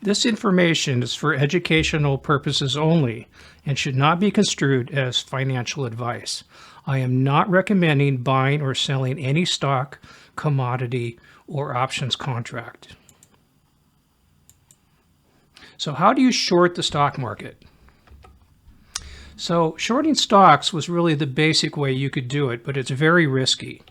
This information is for educational purposes only and should not be construed as financial advice. I am not recommending buying or selling any stock, commodity, or options contract. So how do you short the stock market? So shorting stocks was really the basic way you could do it, but it's very risky.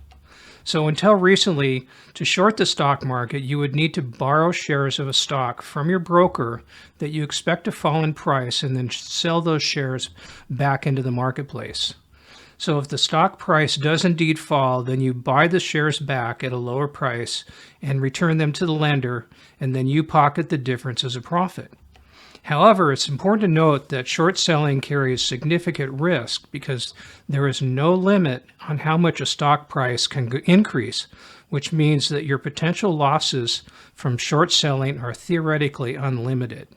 So until recently, to short the stock market, you would need to borrow shares of a stock from your broker that you expect to fall in price and then sell those shares back into the marketplace. So if the stock price does indeed fall, then you buy the shares back at a lower price and return them to the lender, and then you pocket the difference as a profit. However, it's important to note that short selling carries significant risk because there is no limit on how much a stock price can increase, which means that your potential losses from short selling are theoretically unlimited.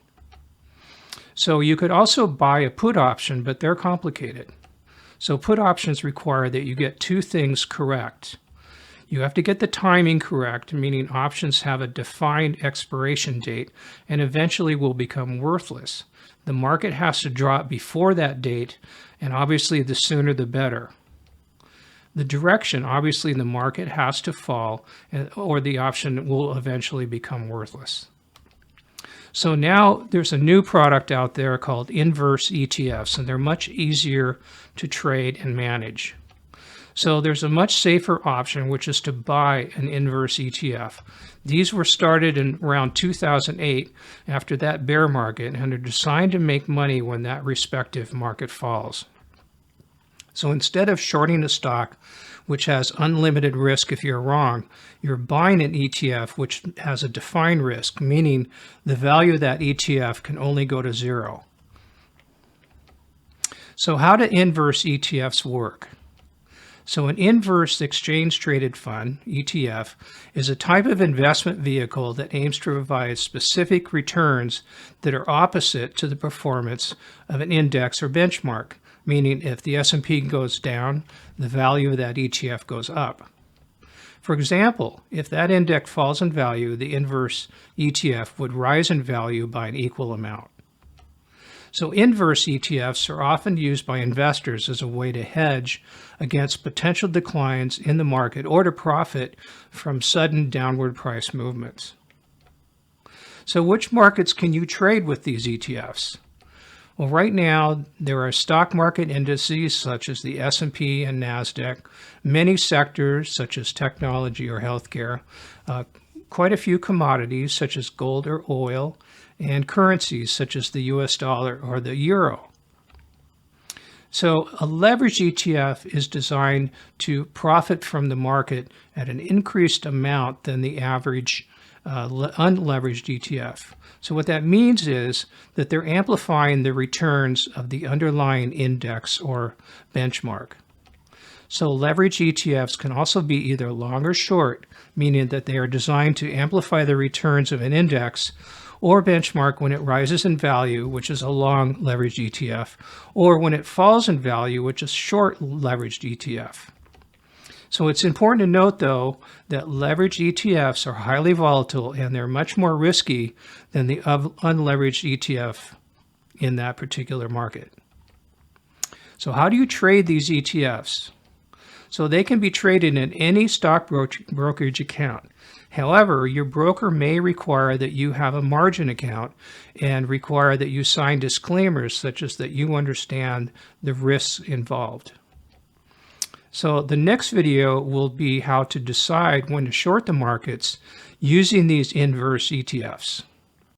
So you could also buy a put option, but they're complicated. So put options require that you get two things correct. You have to get the timing correct, meaning options have a defined expiration date and eventually will become worthless. The market has to drop before that date, and obviously the sooner the better. The direction, obviously the market has to fall or the option will eventually become worthless. So now there's a new product out there called Inverse ETFs, and they're much easier to trade and manage. So there's a much safer option, which is to buy an inverse ETF. These were started in around 2008 after that bear market and are designed to make money when that respective market falls. So instead of shorting a stock, which has unlimited risk if you're wrong, you're buying an ETF which has a defined risk, meaning the value of that ETF can only go to zero. So how do inverse ETFs work? So an inverse exchange-traded fund, ETF, is a type of investment vehicle that aims to provide specific returns that are opposite to the performance of an index or benchmark, meaning if the S&P goes down, the value of that ETF goes up. For example, if that index falls in value, the inverse ETF would rise in value by an equal amount. So inverse ETFs are often used by investors as a way to hedge against potential declines in the market or to profit from sudden downward price movements. So which markets can you trade with these ETFs? Well, right now, there are stock market indices such as the S&P and NASDAQ, many sectors such as technology or healthcare, quite a few commodities such as gold or oil, and currencies such as the US dollar or the euro. So a leveraged ETF is designed to profit from the market at an increased amount than the average unleveraged ETF. So what that means is that they're amplifying the returns of the underlying index or benchmark. So leveraged ETFs can also be either long or short, meaning that they are designed to amplify the returns of an index or benchmark when it rises in value, which is a long leveraged ETF, or when it falls in value, which is short leveraged ETF. So it's important to note, though, that leveraged ETFs are highly volatile and they're much more risky than the unleveraged ETF in that particular market. So how do you trade these ETFs? So they can be traded in any stock brokerage account. However, your broker may require that you have a margin account and require that you sign disclaimers such as that you understand the risks involved. So the next video will be how to decide when to short the markets using these inverse ETFs.